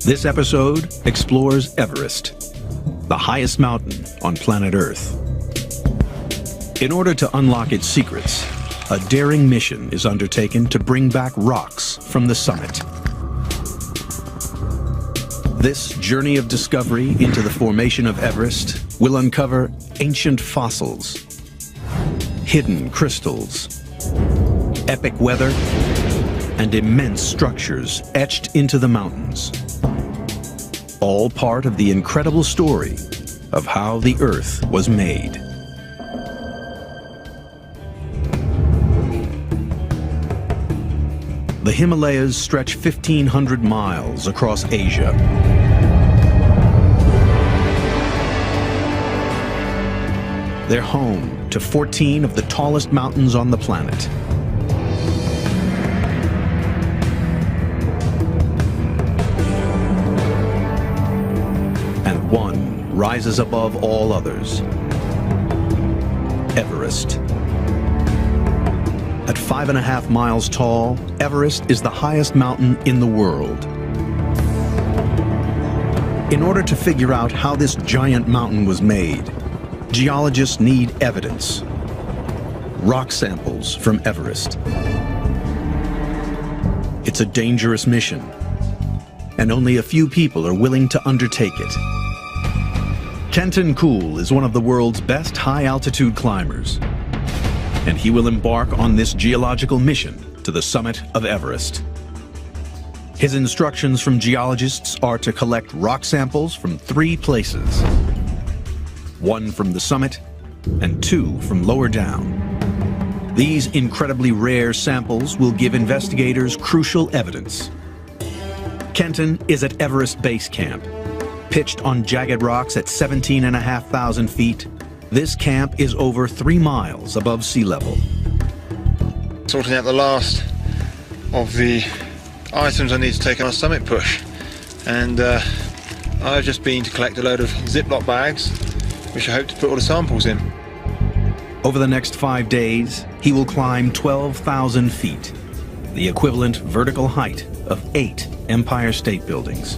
This episode explores Everest, the highest mountain on planet Earth. In order to unlock its secrets, a daring mission is undertaken to bring back rocks from the summit. This journey of discovery into the formation of Everest will uncover ancient fossils, hidden crystals, epic weather, and immense structures etched into the mountains. All part of the incredible story of how the Earth was made. The Himalayas stretch 1,500 miles across Asia. They're home to 14 of the tallest mountains on the planet. And one rises above all others: Everest. At 5.5 miles tall, Everest is the highest mountain in the world. In order to figure out how this giant mountain was made, geologists need evidence. Rock samples from Everest. It's a dangerous mission, and only a few people are willing to undertake it. Kenton Kool is one of the world's best high-altitude climbers, and he will embark on this geological mission to the summit of Everest. His instructions from geologists are to collect rock samples from 3 places: 1 from the summit and 2 from lower down. These incredibly rare samples will give investigators crucial evidence. Kenton is at Everest Base Camp. Pitched on jagged rocks at 17,500 feet, this camp is over 3 miles above sea level. Sorting out the last of the items I need to take on a summit push, and I've just been to collect a load of Ziploc bags which I hope to put all the samples in. Over the next 5 days, he will climb 12,000 feet, the equivalent vertical height of 8 Empire State Buildings.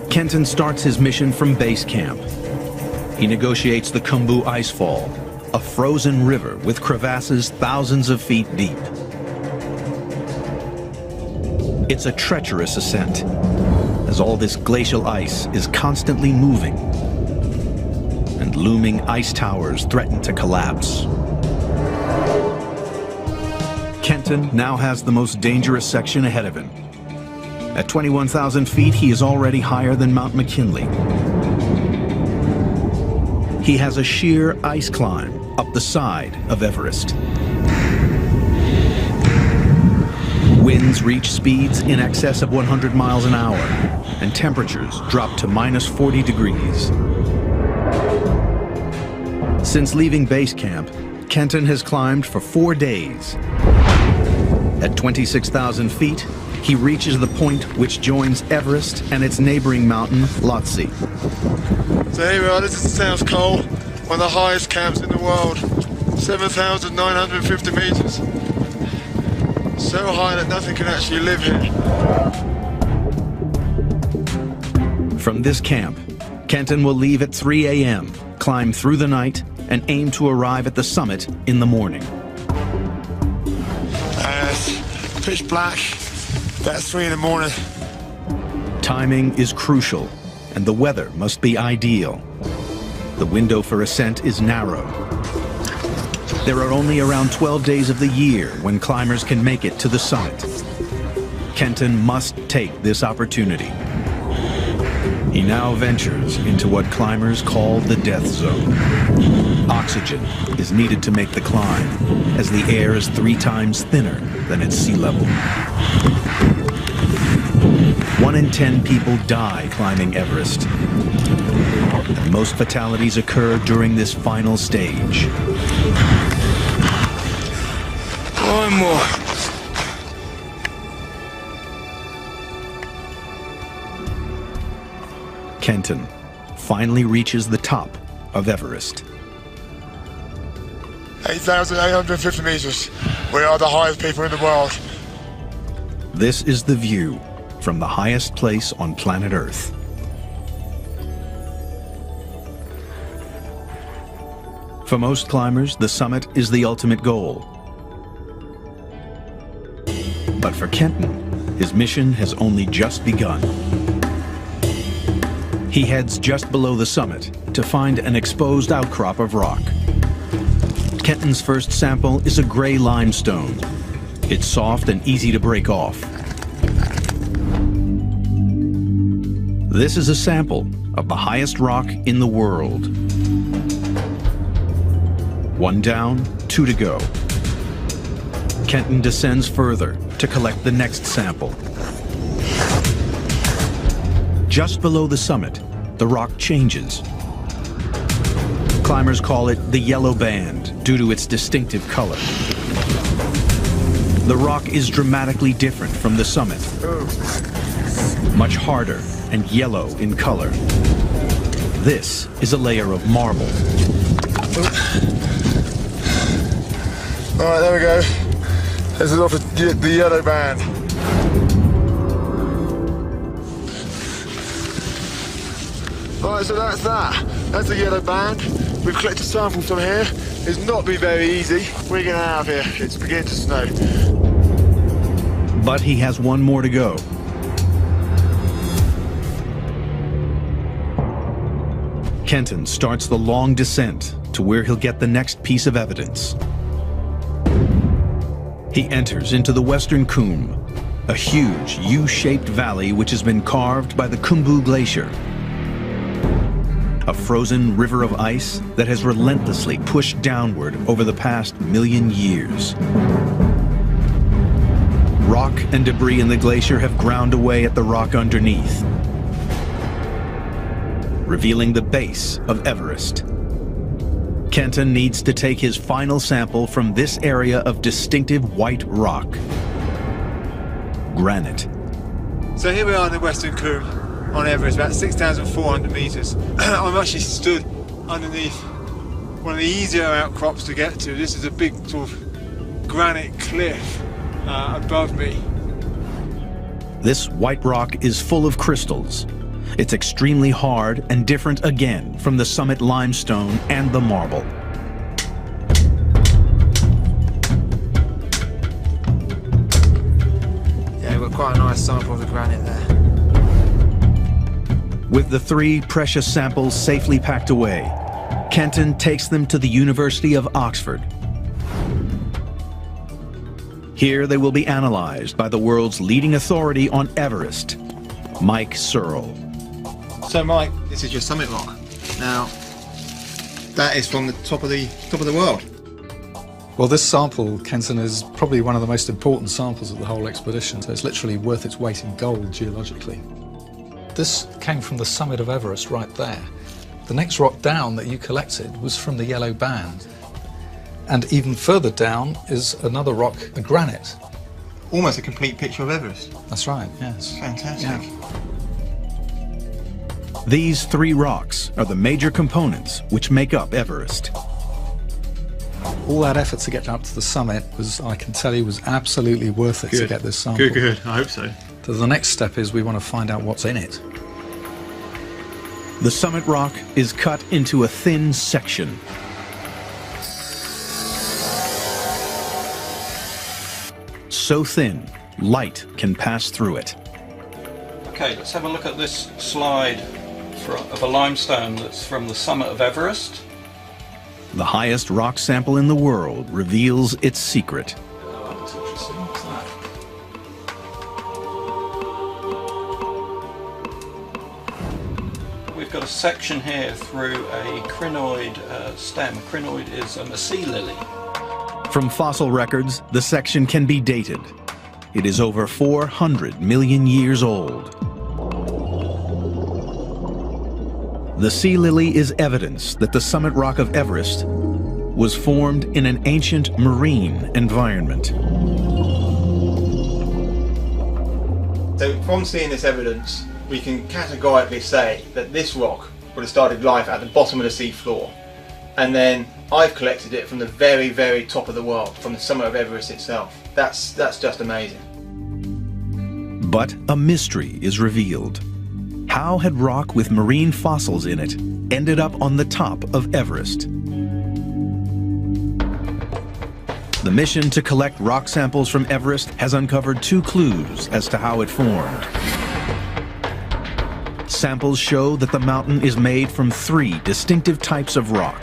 Kenton starts his mission from base camp. He negotiates the Khumbu Icefall, a frozen river with crevasses thousands of feet deep. It's a treacherous ascent, as all this glacial ice is constantly moving, and looming ice towers threaten to collapse. Kenton now has the most dangerous section ahead of him. At 21,000 feet, he is already higher than Mount McKinley. He has a sheer ice climb up the side of Everest. Winds reach speeds in excess of 100 miles an hour, and temperatures drop to -40 degrees. Since leaving base camp, Kenton has climbed for 4 days. At 26,000 feet, he reaches the point which joins Everest and its neighboring mountain, Lhotse. So here we are, this is the South Col, one of the highest camps in the world, 7,950 meters. So high that nothing can actually live here. From this camp, Kenton will leave at 3 a.m., climb through the night, and aim to arrive at the summit in the morning. It's pitch black, that's 3 in the morning. Timing is crucial, and the weather must be ideal. The window for ascent is narrow. There are only around 12 days of the year when climbers can make it to the summit. Kenton must take this opportunity. He now ventures into what climbers call the death zone. Oxygen is needed to make the climb, as the air is 3 times thinner than its sea level. 1 in 10 people die climbing Everest, and most fatalities occur during this final stage. One more. Kenton finally reaches the top of Everest. 8,850 meters. We are the highest people in the world. This is the view from the highest place on planet Earth. For most climbers, the summit is the ultimate goal. But for Kenton, his mission has only just begun. He heads just below the summit to find an exposed outcrop of rock. Kenton's first sample is a gray limestone. It's soft and easy to break off. This is a sample of the highest rock in the world. One down, two to go. Kenton descends further to collect the next sample. Just below the summit, the rock changes. Climbers call it the yellow band due to its distinctive color. The rock is dramatically different from the summit. Much harder and yellow in color. This is a layer of marble. All right, there we go. This is off the yellow band. All right, so that's that. That's the yellow band. We've collected samples from here. It's not been very easy. We're getting out of here. It's beginning to snow. But he has one more to go. Kenton starts the long descent to where he'll get the next piece of evidence. He enters into the Western Cwm, a huge U-shaped valley which has been carved by the Khumbu Glacier. A frozen river of ice that has relentlessly pushed downward over the past million years. Rock and debris in the glacier have ground away at the rock underneath, revealing the base of Everest. Kenton needs to take his final sample from this area of distinctive white rock. Granite. So here we are in the Western Cwm on Everest, about 6,400 meters. I'm actually stood underneath one of the easier outcrops to get to. This is a big sort of granite cliff above me. This white rock is full of crystals. It's extremely hard and different again from the summit limestone and the marble. Yeah, we've got quite a nice sample of the granite there. With the 3 precious samples safely packed away, Kenton takes them to the University of Oxford. Here they will be analyzed by the world's leading authority on Everest, Mike Searle. So Mike, this is your summit rock. Now, that is from the top of the world. Well, this sample, Kenton, is probably one of the most important samples of the whole expedition, so it's literally worth its weight in gold geologically. This came from the summit of Everest right there. The next rock down that you collected was from the yellow band. And even further down is another rock, a granite. Almost a complete picture of Everest. That's right, yes. Fantastic. Yeah. These 3 rocks are the major components which make up Everest. All that effort to get up to the summit was, I can tell you, was absolutely worth it to get this sample. Good. I hope so. So the next step is we want to find out what's in it. The summit rock is cut into a thin section. So thin, light can pass through it. Okay, let's have a look at this slide of a limestone that's from the summit of Everest. The highest rock sample in the world reveals its secret. Oh, that's interesting. What's that? We've got a section here through a crinoid stem. A crinoid is a sea lily. From fossil records, the section can be dated. It is over 400 million years old. The sea lily is evidence that the summit rock of Everest was formed in an ancient marine environment. So from seeing this evidence, we can categorically say that this rock would have started life at the bottom of the sea floor. And then I've collected it from the very, very top of the world, from the summit of Everest itself. That's just amazing. But a mystery is revealed. How had rock with marine fossils in it ended up on the top of Everest? The mission to collect rock samples from Everest has uncovered 2 clues as to how it formed. Samples show that the mountain is made from 3 distinctive types of rock.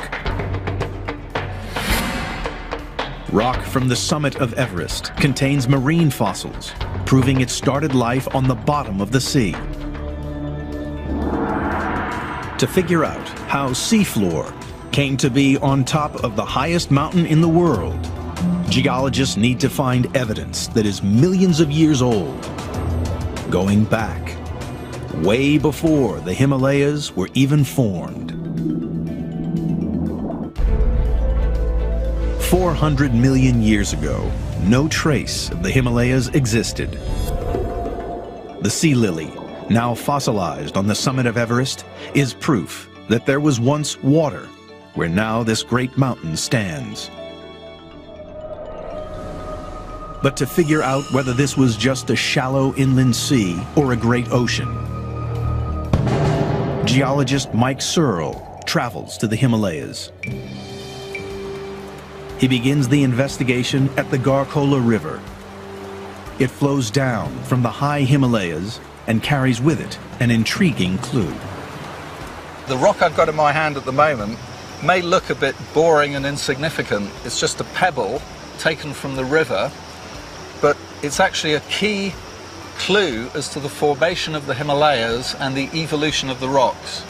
Rock from the summit of Everest contains marine fossils, proving it started life on the bottom of the sea. To figure out how seafloor came to be on top of the highest mountain in the world, geologists need to find evidence that is millions of years old, going back way before the Himalayas were even formed. 400 million years ago, no trace of the Himalayas existed. The sea lily, now fossilized on the summit of Everest, is proof that there was once water where now this great mountain stands. But to figure out whether this was just a shallow inland sea or a great ocean, geologist Mike Searle travels to the Himalayas. He begins the investigation at the Garkola River. It flows down from the high Himalayas and carries with it an intriguing clue. The rock I've got in my hand at the moment may look a bit boring and insignificant. It's just a pebble taken from the river, but it's actually a key clue as to the formation of the Himalayas and the evolution of the rocks.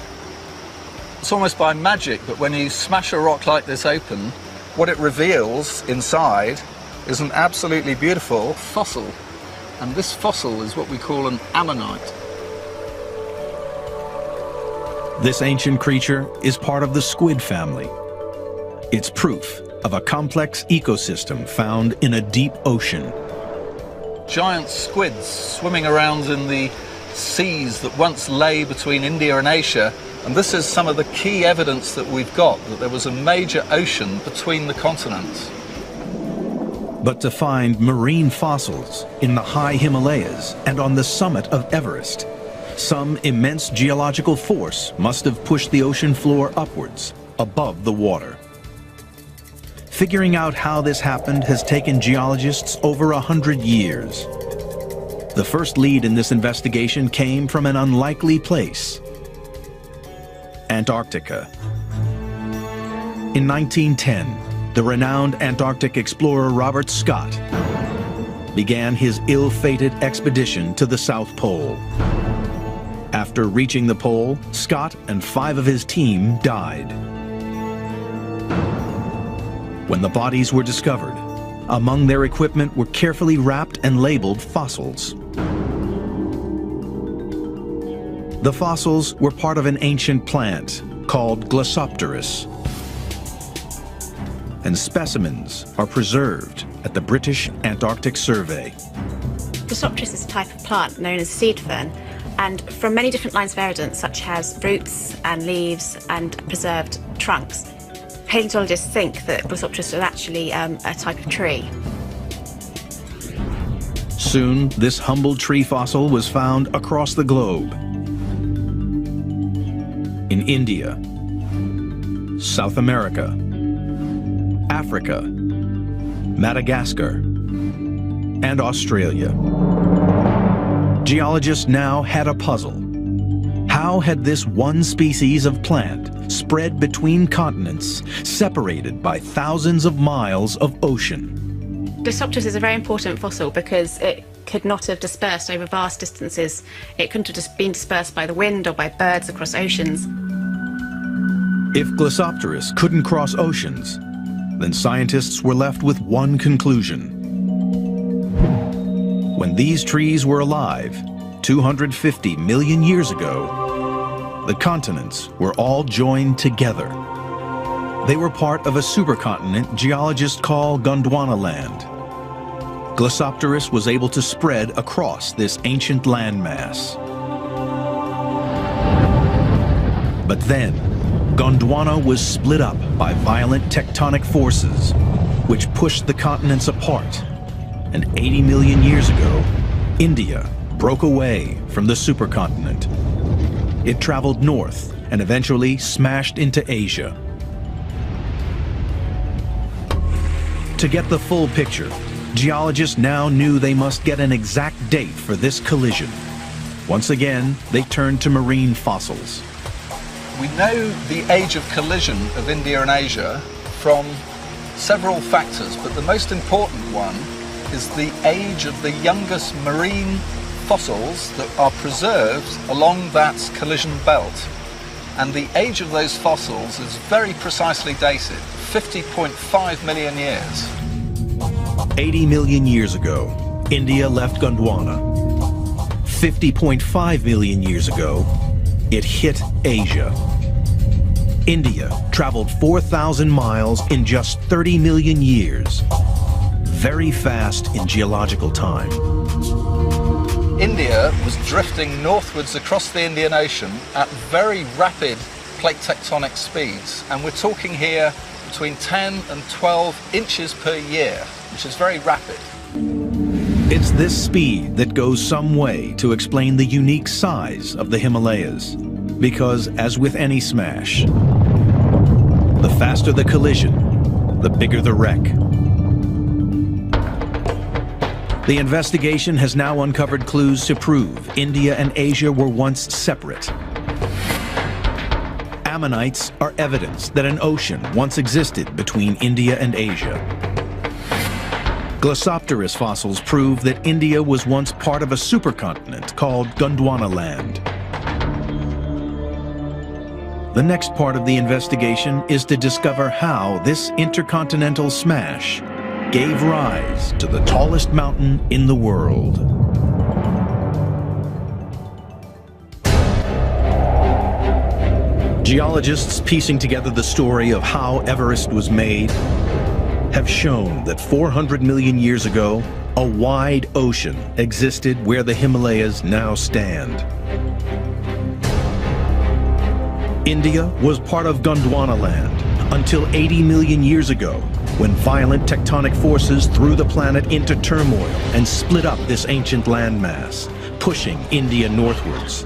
It's almost by magic, but when you smash a rock like this open, what it reveals inside is an absolutely beautiful fossil. And this fossil is what we call an ammonite. This ancient creature is part of the squid family. It's proof of a complex ecosystem found in a deep ocean. Giant squids swimming around in the seas that once lay between India and Asia, and this is some of the key evidence that we've got, that there was a major ocean between the continents. But to find marine fossils in the high Himalayas and on the summit of Everest, some immense geological force must have pushed the ocean floor upwards, above the water. Figuring out how this happened has taken geologists over 100 years. The first lead in this investigation came from an unlikely place: Antarctica. In 1910, the renowned Antarctic explorer Robert Scott began his ill-fated expedition to the South Pole. After reaching the pole, Scott and 5 of his team died. When the bodies were discovered, among their equipment were carefully wrapped and labeled fossils. The fossils were part of an ancient plant called Glossopteris, and specimens are preserved at the British Antarctic Survey. Glossopteris is a type of plant known as seed fern, and from many different lines of evidence, such as roots and leaves and preserved trunks, paleontologists think that Glossopteris was actually a type of tree. Soon, this humble tree fossil was found across the globe. In India, South America, Africa, Madagascar, and Australia. Geologists now had a puzzle. How had this one species of plant spread between continents, separated by thousands of miles of ocean? Glossopteris is a very important fossil because it could not have dispersed over vast distances. It couldn't have just been dispersed by the wind or by birds across oceans. If Glossopteris couldn't cross oceans, then scientists were left with one conclusion. When these trees were alive, 250 million years ago, the continents were all joined together. They were part of a supercontinent geologists call Gondwana land. Glossopteris was able to spread across this ancient landmass. But then, Gondwana was split up by violent tectonic forces, which pushed the continents apart. And 80 million years ago, India broke away from the supercontinent. It traveled north and eventually smashed into Asia. To get the full picture, geologists now knew they must get an exact date for this collision. Once again, they turned to marine fossils. We know the age of collision of India and Asia from several factors, but the most important one is the age of the youngest marine fossils that are preserved along that collision belt. And the age of those fossils is very precisely dated, 50.5 million years. 80 million years ago, India left Gondwana. 50.5 million years ago, it hit Asia. India traveled 4,000 miles in just 30 million years. Very fast in geological time. India was drifting northwards across the Indian Ocean at very rapid plate tectonic speeds, and we're talking here between 10 and 12 inches per year, which is very rapid. It's this speed that goes some way to explain the unique size of the Himalayas, because as with any smash, the faster the collision, the bigger the wreck. The investigation has now uncovered clues to prove India and Asia were once separate. Ammonites are evidence that an ocean once existed between India and Asia. Glossopteris fossils prove that India was once part of a supercontinent called Gondwana land. The next part of the investigation is to discover how this intercontinental smash gave rise to the tallest mountain in the world. Geologists piecing together the story of how Everest was made have shown that 400 million years ago, a wide ocean existed where the Himalayas now stand. India was part of Gondwana land until 80 million years ago, when violent tectonic forces threw the planet into turmoil and split up this ancient landmass, pushing India northwards.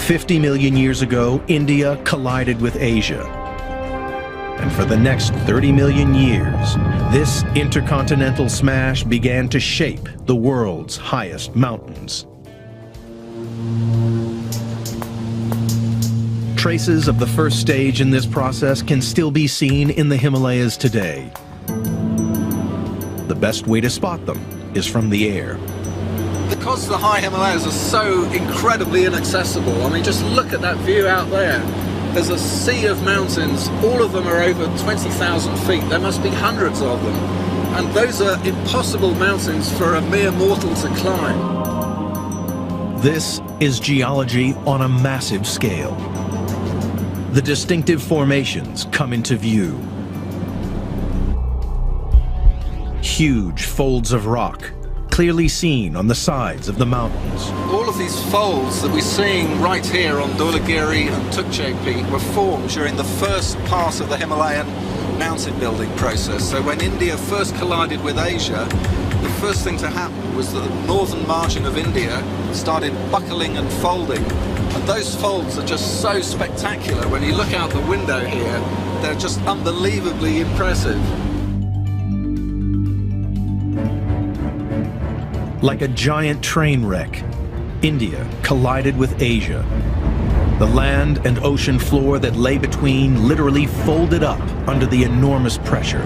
50 million years ago, India collided with Asia. And for the next 30 million years, this intercontinental smash began to shape the world's highest mountains. Traces of the first stage in this process can still be seen in the Himalayas today. The best way to spot them is from the air. Because the high Himalayas are so incredibly inaccessible, I mean, just look at that view out there. There's a sea of mountains, all of them are over 20,000 feet. There must be hundreds of them. And those are impossible mountains for a mere mortal to climb. This is geology on a massive scale. The distinctive formations come into view. Huge folds of rock, clearly seen on the sides of the mountains. All of these folds that we're seeing right here on Dhaulagiri and Tukche Peak were formed during the first part of the Himalayan mountain building process. So when India first collided with Asia, the first thing to happen was that the northern margin of India started buckling and folding. And those folds are just so spectacular. When you look out the window here, they're just unbelievably impressive. Like a giant train wreck, India collided with Asia. The land and ocean floor that lay between literally folded up under the enormous pressure.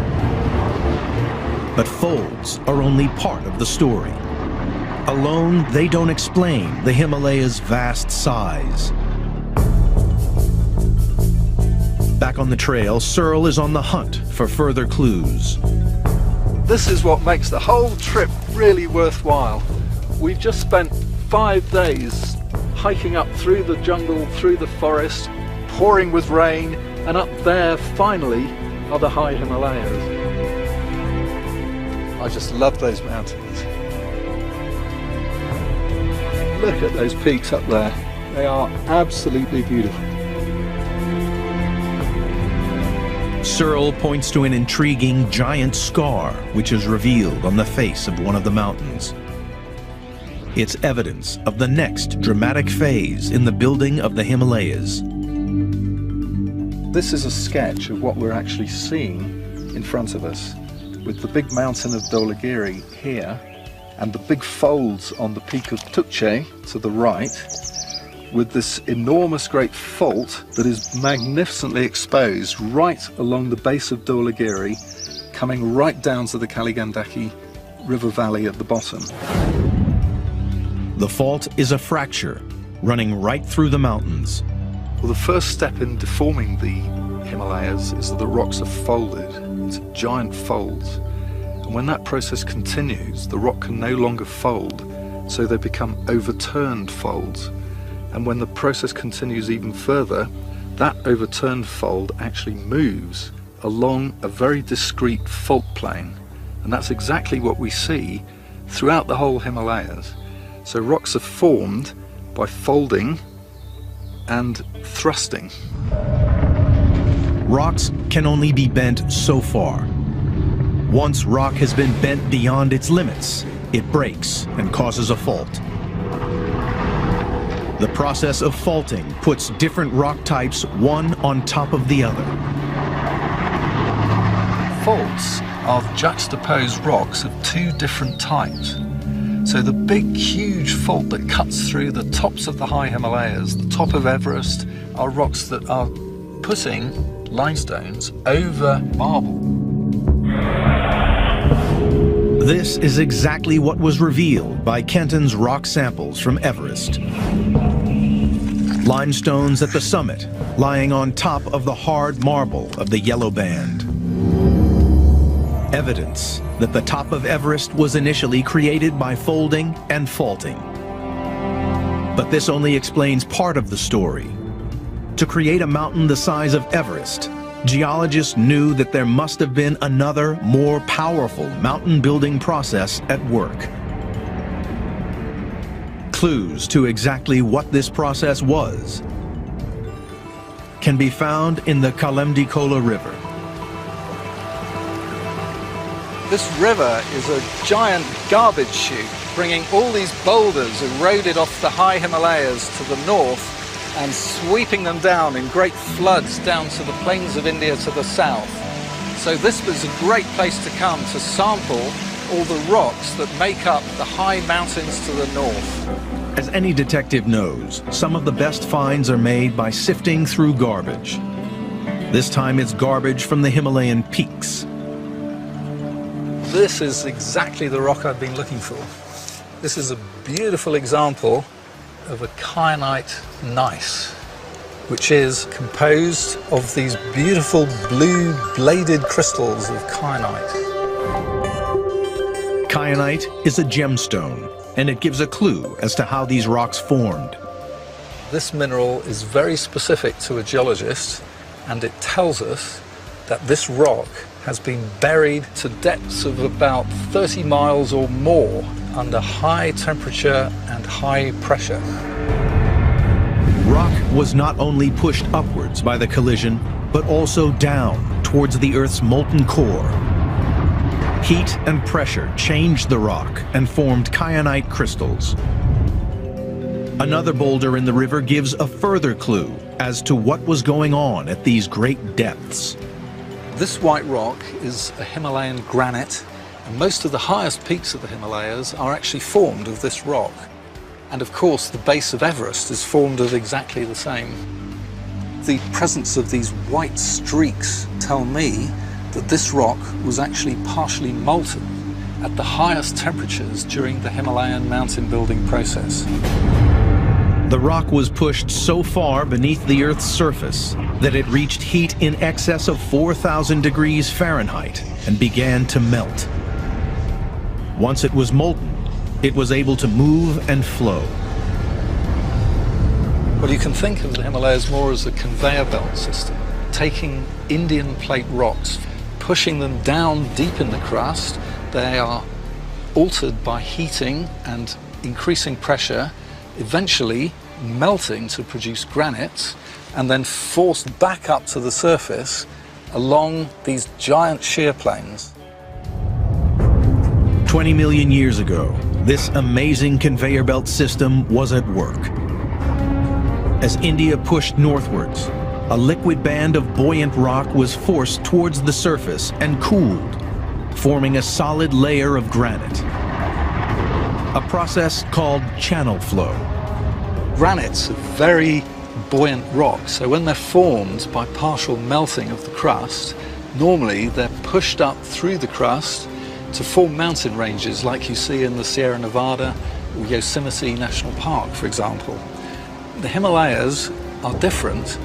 But folds are only part of the story. Alone, they don't explain the Himalayas' vast size. Back on the trail, Searle is on the hunt for further clues. This is what makes the whole trip really worthwhile. We've just spent 5 days hiking up through the jungle, through the forest, pouring with rain, and up there, finally, are the high Himalayas. I just love those mountains. Look at those peaks up there. They are absolutely beautiful. Searle points to an intriguing giant scar which is revealed on the face of one of the mountains. It's evidence of the next dramatic phase in the building of the Himalayas. This is a sketch of what we're actually seeing in front of us, with the big mountain of Dholagiri here and the big folds on the peak of Tukche to the right, with this enormous great fault that is magnificently exposed right along the base of Dholagiri, coming right down to the Kaligandaki river valley at the bottom. The fault is a fracture running right through the mountains. Well, the first step in deforming the Himalayas is that the rocks are folded into giant folds. And when that process continues, the rock can no longer fold, so they become overturned folds. And when the process continues even further, that overturned fold actually moves along a very discrete fault plane. And that's exactly what we see throughout the whole Himalayas. So rocks are formed by folding and thrusting. Rocks can only be bent so far. Once rock has been bent beyond its limits, it breaks and causes a fault. The process of faulting puts different rock types one on top of the other. Faults are juxtaposed rocks of two different types. So the big, huge fault that cuts through the tops of the high Himalayas, the top of Everest, are rocks that are putting limestones over marble. This is exactly what was revealed by Kenton's rock samples from Everest. Limestones at the summit, lying on top of the hard marble of the yellow band. Evidence that the top of Everest was initially created by folding and faulting. But this only explains part of the story. To create a mountain the size of Everest, geologists knew that there must have been another, more powerful mountain-building process at work. Clues to exactly what this process was can be found in the Kalemdikola River. This river is a giant garbage chute, bringing all these boulders eroded off the high Himalayas to the north and sweeping them down in great floods down to the plains of India to the south. So this was a great place to come to sample all the rocks that make up the high mountains to the north. As any detective knows, some of the best finds are made by sifting through garbage. This time it's garbage from the Himalayan peaks. This is exactly the rock I've been looking for. This is a beautiful example of a kyanite gneiss, which is composed of these beautiful blue bladed crystals of kyanite. Kyanite is a gemstone, and it gives a clue as to how these rocks formed. This mineral is very specific to a geologist, and it tells us that this rock has been buried to depths of about 30 miles or more under high temperature and high pressure. Rock was not only pushed upwards by the collision, but also down towards the Earth's molten core. Heat and pressure changed the rock and formed kyanite crystals. Another boulder in the river gives a further clue as to what was going on at these great depths. This white rock is a Himalayan granite, and most of the highest peaks of the Himalayas are actually formed of this rock. And of course, the base of Everest is formed of exactly the same. The presence of these white streaks tell me that this rock was actually partially molten at the highest temperatures during the Himalayan mountain building process. The rock was pushed so far beneath the Earth's surface that it reached heat in excess of 4,000 degrees Fahrenheit and began to melt. Once it was molten, it was able to move and flow. Well, you can think of the Himalayas more as a conveyor belt system, taking Indian plate rocks, pushing them down deep in the crust. They are altered by heating and increasing pressure, eventually melting to produce granite, and then forced back up to the surface along these giant shear planes. 20 million years ago, this amazing conveyor belt system was at work. As India pushed northwards, a liquid band of buoyant rock was forced towards the surface and cooled, forming a solid layer of granite. A process called channel flow. Granites are very buoyant rocks, so when they're formed by partial melting of the crust, normally they're pushed up through the crust to form mountain ranges like you see in the Sierra Nevada or Yosemite National Park, for example. The Himalayas are different.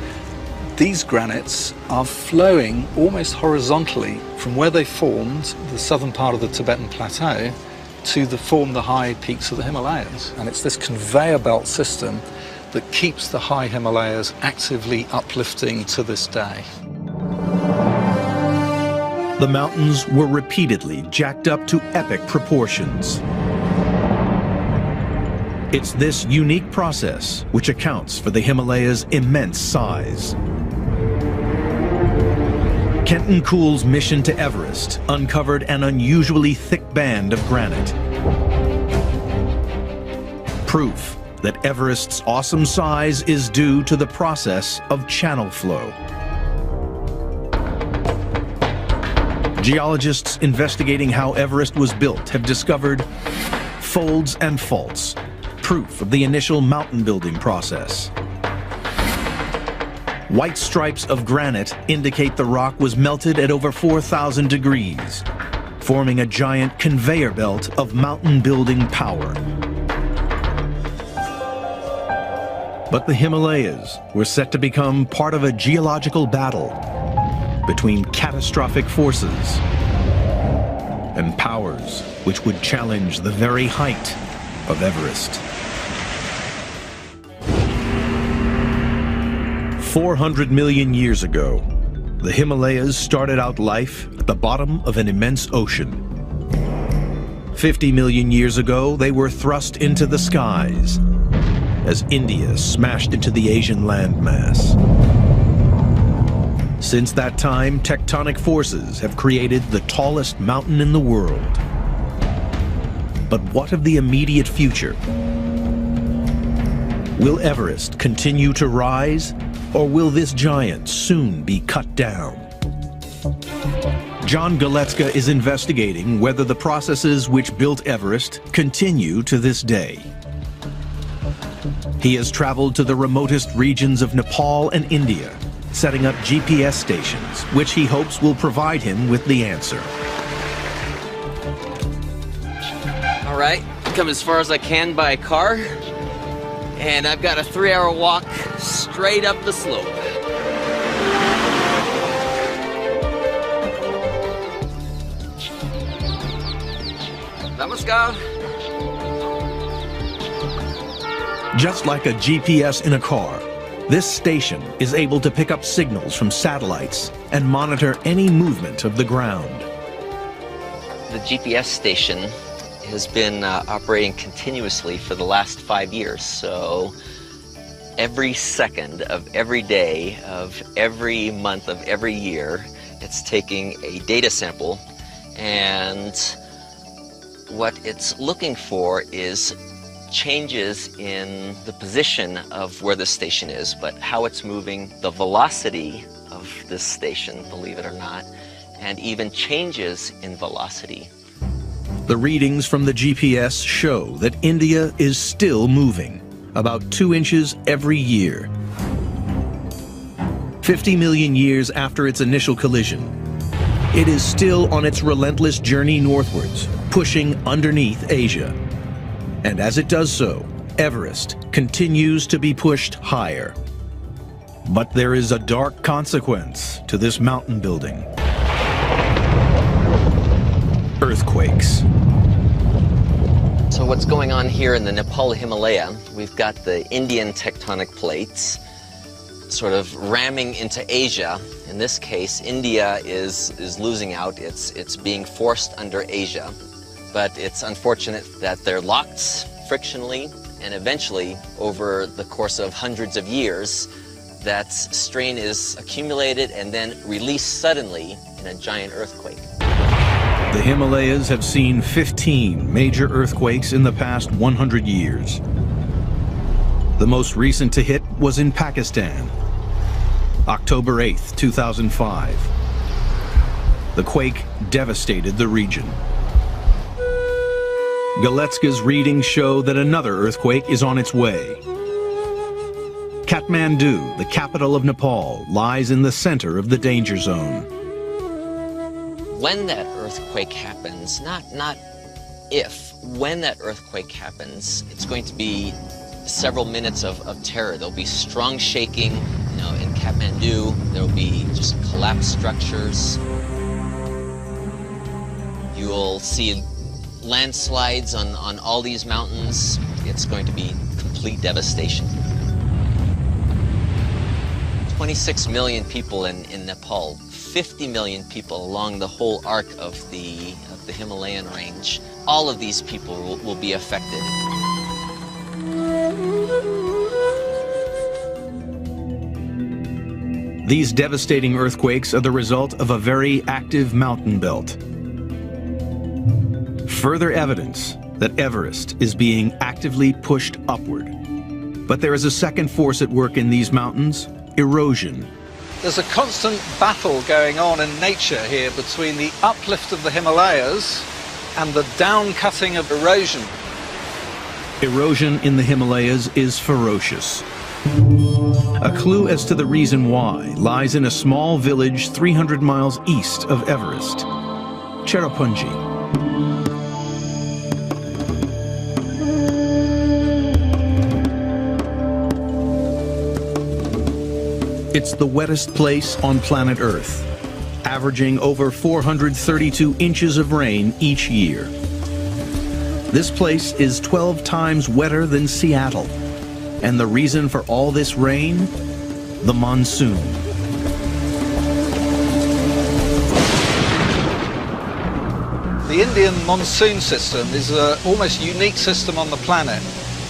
These granites are flowing almost horizontally from where they formed the southern part of the Tibetan Plateau to form the high peaks of the Himalayas. And it's this conveyor belt system that keeps the high Himalayas actively uplifting to this day. The mountains were repeatedly jacked up to epic proportions. It's this unique process which accounts for the Himalayas' immense size. Kenton Coule's mission to Everest uncovered an unusually thick band of granite. Proof that Everest's awesome size is due to the process of channel flow. Geologists investigating how Everest was built have discovered folds and faults, proof of the initial mountain building process. White stripes of granite indicate the rock was melted at over 4,000 degrees, forming a giant conveyor belt of mountain building power. But the Himalayas were set to become part of a geological battle between catastrophic forces and powers which would challenge the very height of Everest. 400 million years ago, the Himalayas started out life at the bottom of an immense ocean. 50 million years ago, they were thrust into the skies as India smashed into the Asian landmass. Since that time, tectonic forces have created the tallest mountain in the world. But what of the immediate future? Will Everest continue to rise, or will this giant soon be cut down? John Galecka is investigating whether the processes which built Everest continue to this day. He has traveled to the remotest regions of Nepal and India, setting up GPS stations, which he hopes will provide him with the answer. All right, come as far as I can by car, and I've got a 3-hour walk straight up the slope. Namaskar. Just like a GPS in a car, this station is able to pick up signals from satellites and monitor any movement of the ground. The GPS station has been operating continuously for the last 5 years, so every second of every day of every month of every year, it's taking a data sample, and what it's looking for is changes in the position of where the station is, but how it's moving, the velocity of this station, believe it or not, and even changes in velocity. The readings from the GPS show that India is still moving, about 2 inches every year. 50 million years after its initial collision, it is still on its relentless journey northwards, pushing underneath Asia. And as it does so, Everest continues to be pushed higher. But there is a dark consequence to this mountain building. Earthquakes. So what's going on here in the Nepal Himalaya, we've got the Indian tectonic plates sort of ramming into Asia. In this case, India is losing out. It's being forced under Asia. But it's unfortunate that they're locked frictionally, and eventually, over the course of hundreds of years, that strain is accumulated and then released suddenly in a giant earthquake. The Himalayas have seen 15 major earthquakes in the past 100 years. The most recent to hit was in Pakistan, October 8, 2005. The quake devastated the region. Galetska's readings show that another earthquake is on its way. Kathmandu, the capital of Nepal, lies in the center of the danger zone. When that earthquake happens, not if, when that earthquake happens, it's going to be several minutes of terror. There'll be strong shaking, you know, in Kathmandu. There'll be just collapsed structures. You'll see landslides on all these mountains. It's going to be complete devastation. 26 million people in Nepal, 50 million people along the whole arc of the Himalayan range. All of these people will be affected. These devastating earthquakes are the result of a very active mountain belt. Further evidence that Everest is being actively pushed upward. But there is a second force at work in these mountains: erosion. There's a constant battle going on in nature here between the uplift of the Himalayas and the down-cutting of erosion. Erosion in the Himalayas is ferocious. A clue as to the reason why lies in a small village 300 miles east of Everest, Cherrapunji. It's the wettest place on planet Earth, averaging over 432 inches of rain each year. This place is 12 times wetter than Seattle. And the reason for all this rain? The monsoon. The Indian monsoon system is an almost unique system on the planet.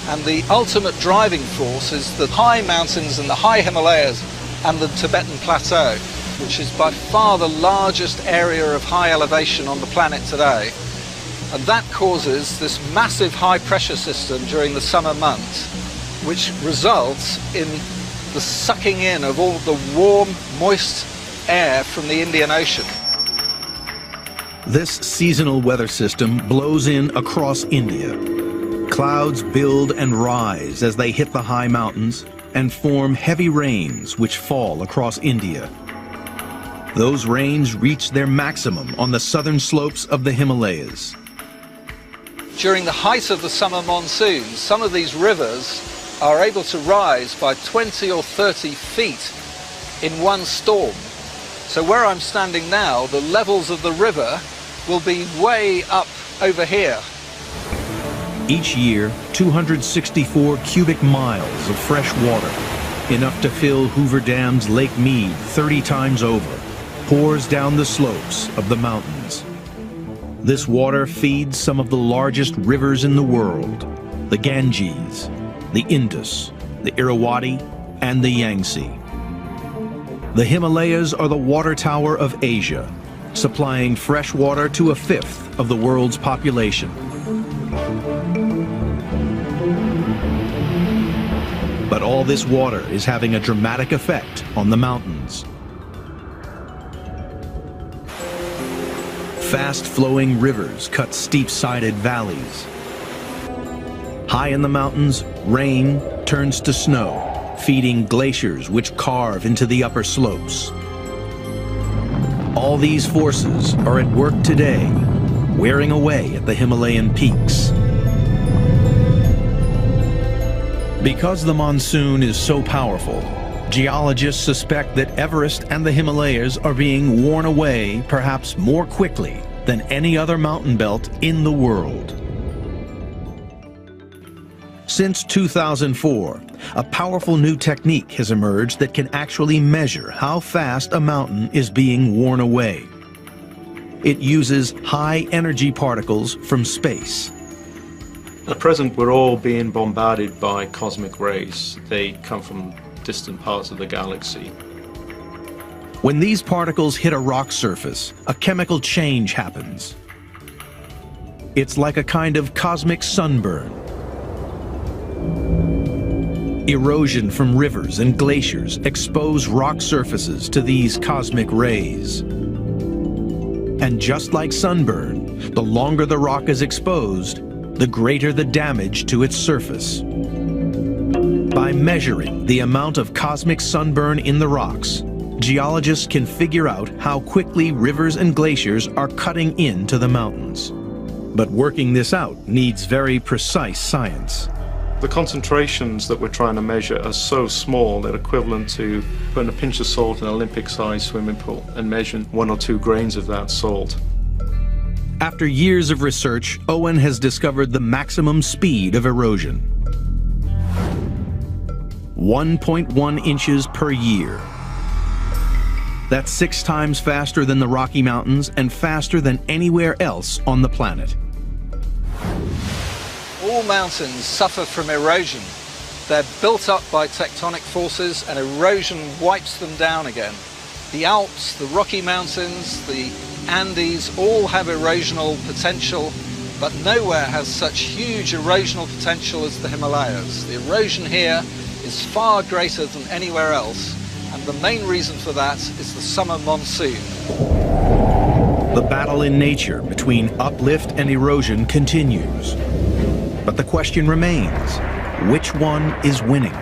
And the ultimate driving force is the high mountains and the high Himalayas and the Tibetan Plateau, which is by far the largest area of high elevation on the planet today. And that causes this massive high pressure system during the summer months, which results in the sucking in of all the warm, moist air from the Indian Ocean. This seasonal weather system blows in across India. Clouds build and rise as they hit the high mountains and form heavy rains which fall across India. Those rains reach their maximum on the southern slopes of the Himalayas. During the height of the summer monsoons, some of these rivers are able to rise by 20 or 30 feet in one storm. So where I'm standing now, the levels of the river will be way up over here. Each year, 264 cubic miles of fresh water, enough to fill Hoover Dam's Lake Mead 30 times over, pours down the slopes of the mountains. This water feeds some of the largest rivers in the world: the Ganges, the Indus, the Irrawaddy, and the Yangtze. The Himalayas are the water tower of Asia, supplying fresh water to a fifth of the world's population. But all this water is having a dramatic effect on the mountains. Fast-flowing rivers cut steep-sided valleys. High in the mountains, rain turns to snow, feeding glaciers which carve into the upper slopes. All these forces are at work today, wearing away at the Himalayan peaks. Because the monsoon is so powerful, geologists suspect that Everest and the Himalayas are being worn away perhaps more quickly than any other mountain belt in the world. Since 2004, a powerful new technique has emerged that can actually measure how fast a mountain is being worn away. It uses high-energy particles from space. At present, we're all being bombarded by cosmic rays. They come from distant parts of the galaxy. When these particles hit a rock surface, a chemical change happens. It's like a kind of cosmic sunburn. Erosion from rivers and glaciers expose rock surfaces to these cosmic rays. And just like sunburn, the longer the rock is exposed, the greater the damage to its surface. By measuring the amount of cosmic sunburn in the rocks, geologists can figure out how quickly rivers and glaciers are cutting into the mountains. But working this out needs very precise science. The concentrations that we're trying to measure are so small they're equivalent to putting a pinch of salt in an Olympic-sized swimming pool and measuring 1 or 2 grains of that salt. After years of research, Owen has discovered the maximum speed of erosion. 1.1 inches per year. That's 6 times faster than the Rocky Mountains and faster than anywhere else on the planet. All mountains suffer from erosion. They're built up by tectonic forces and erosion wipes them down again. The Alps, the Rocky Mountains, the Andes all have erosional potential, but nowhere has such huge erosional potential as the Himalayas. The erosion here is far greater than anywhere else, and the main reason for that is the summer monsoon. The battle in nature between uplift and erosion continues. But the question remains, which one is winning?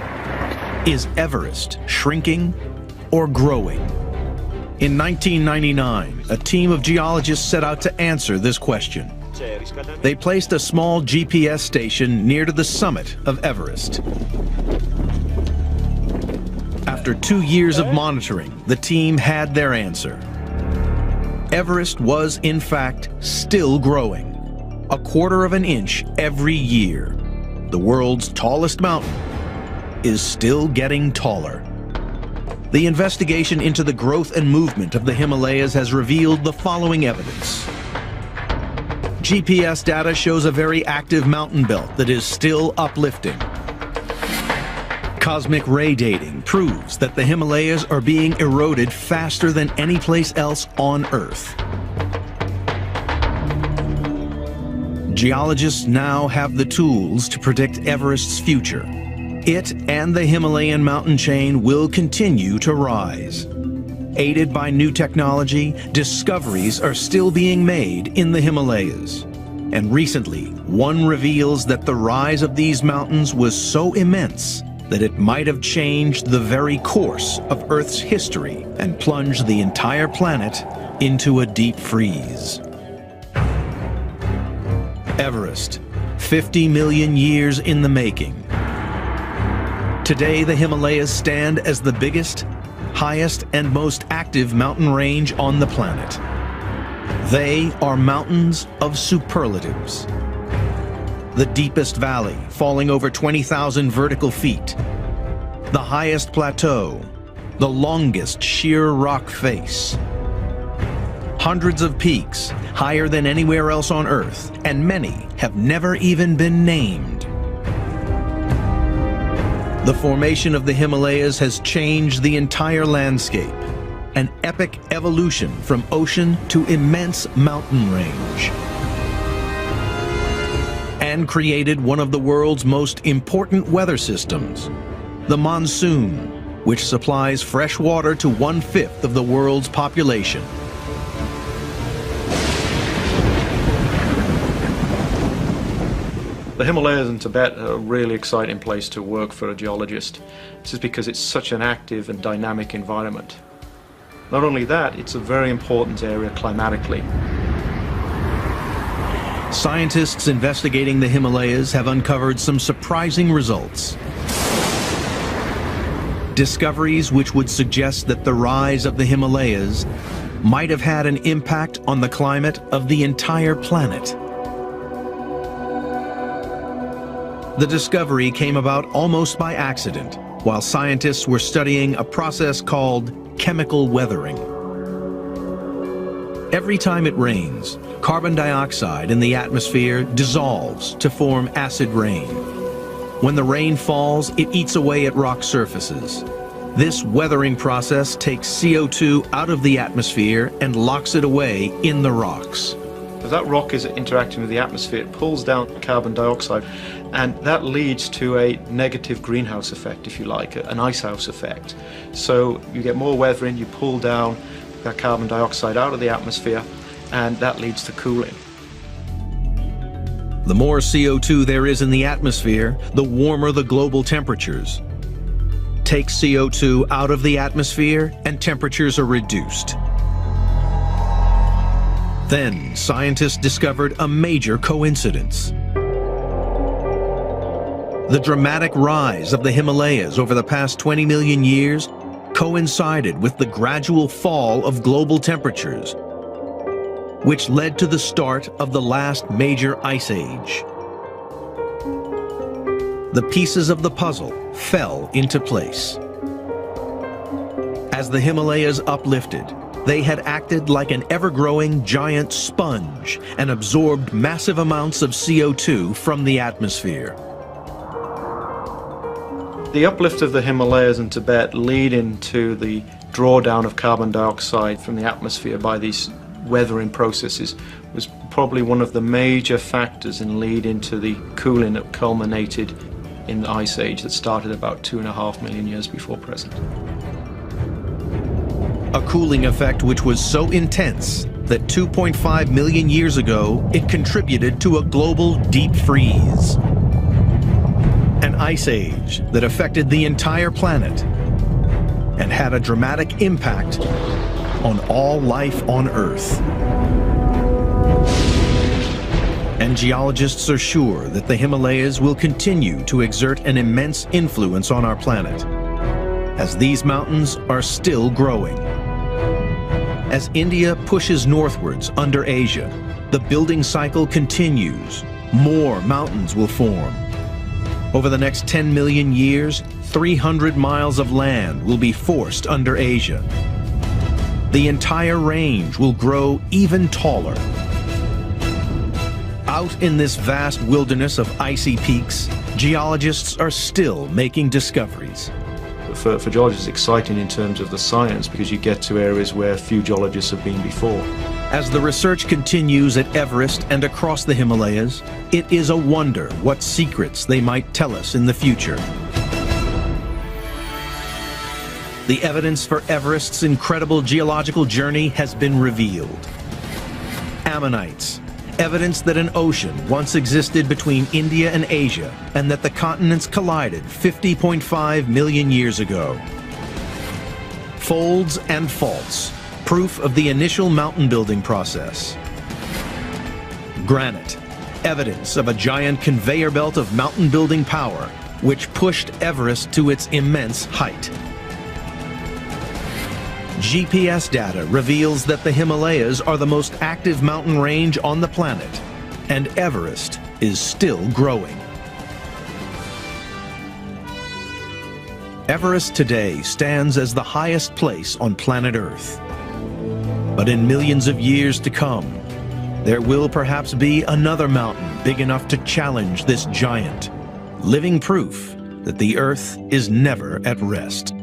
Is Everest shrinking or growing? In 1999, a team of geologists set out to answer this question. They placed a small GPS station near to the summit of Everest. After 2 years of monitoring, the team had their answer. Everest was, in fact, still growing. 1/4 inch every year. The world's tallest mountain is still getting taller. The investigation into the growth and movement of the Himalayas has revealed the following evidence. GPS data shows a very active mountain belt that is still uplifting. Cosmic ray dating proves that the Himalayas are being eroded faster than any place else on Earth. Geologists now have the tools to predict Everest's future. It and the Himalayan mountain chain will continue to rise. Aided by new technology, discoveries are still being made in the Himalayas. And recently, one reveals that the rise of these mountains was so immense that it might have changed the very course of Earth's history and plunged the entire planet into a deep freeze. Everest, 50 million years in the making. Today, the Himalayas stand as the biggest, highest, and most active mountain range on the planet. They are mountains of superlatives. The deepest valley, falling over 20,000 vertical feet. The highest plateau, the longest sheer rock face. Hundreds of peaks, higher than anywhere else on Earth, and many have never even been named. The formation of the Himalayas has changed the entire landscape, an epic evolution from ocean to immense mountain range, and created one of the world's most important weather systems, the monsoon, which supplies fresh water to 1/5 of the world's population. The Himalayas in Tibet are a really exciting place to work for a geologist. This is because it's such an active and dynamic environment. Not only that, it's a very important area climatically. Scientists investigating the Himalayas have uncovered some surprising results. Discoveries which would suggest that the rise of the Himalayas might have had an impact on the climate of the entire planet. The discovery came about almost by accident, while scientists were studying a process called chemical weathering. Every time it rains, carbon dioxide in the atmosphere dissolves to form acid rain. When the rain falls, it eats away at rock surfaces. This weathering process takes CO2 out of the atmosphere and locks it away in the rocks. If that rock is interacting with the atmosphere, it pulls down carbon dioxide, and that leads to a negative greenhouse effect, if you like, an icehouse effect. So you get more weather in, you pull down that carbon dioxide out of the atmosphere, and that leads to cooling. The more CO2 there is in the atmosphere, the warmer the global temperatures. Take CO2 out of the atmosphere and temperatures are reduced. Then scientists discovered a major coincidence. The dramatic rise of the Himalayas over the past 20 million years coincided with the gradual fall of global temperatures, which led to the start of the last major ice age. The pieces of the puzzle fell into place. As the Himalayas uplifted, they had acted like an ever-growing giant sponge and absorbed massive amounts of CO2 from the atmosphere. The uplift of the Himalayas and Tibet lead into the drawdown of carbon dioxide from the atmosphere by these weathering processes was probably one of the major factors in lead into the cooling that culminated in the ice age that started about 2.5 million years before present. A cooling effect which was so intense that 2.5 million years ago it contributed to a global deep freeze. An ice age that affected the entire planet and had a dramatic impact on all life on Earth. And geologists are sure that the Himalayas will continue to exert an immense influence on our planet, as these mountains are still growing. As India pushes northwards under Asia, the building cycle continues. More mountains will form. Over the next 10 million years, 300 miles of land will be forced under Asia. The entire range will grow even taller. Out in this vast wilderness of icy peaks, geologists are still making discoveries. For geologists, it's exciting in terms of the science because you get to areas where few geologists have been before. As the research continues at Everest and across the Himalayas, it is a wonder what secrets they might tell us in the future. The evidence for Everest's incredible geological journey has been revealed. Ammonites, evidence that an ocean once existed between India and Asia and that the continents collided 50.5 million years ago. Folds and faults, proof of the initial mountain building process. Granite, evidence of a giant conveyor belt of mountain building power which pushed Everest to its immense height. GPS data reveals that the Himalayas are the most active mountain range on the planet, and Everest is still growing. Everest today stands as the highest place on planet Earth. But in millions of years to come, there will perhaps be another mountain big enough to challenge this giant, living proof that the Earth is never at rest.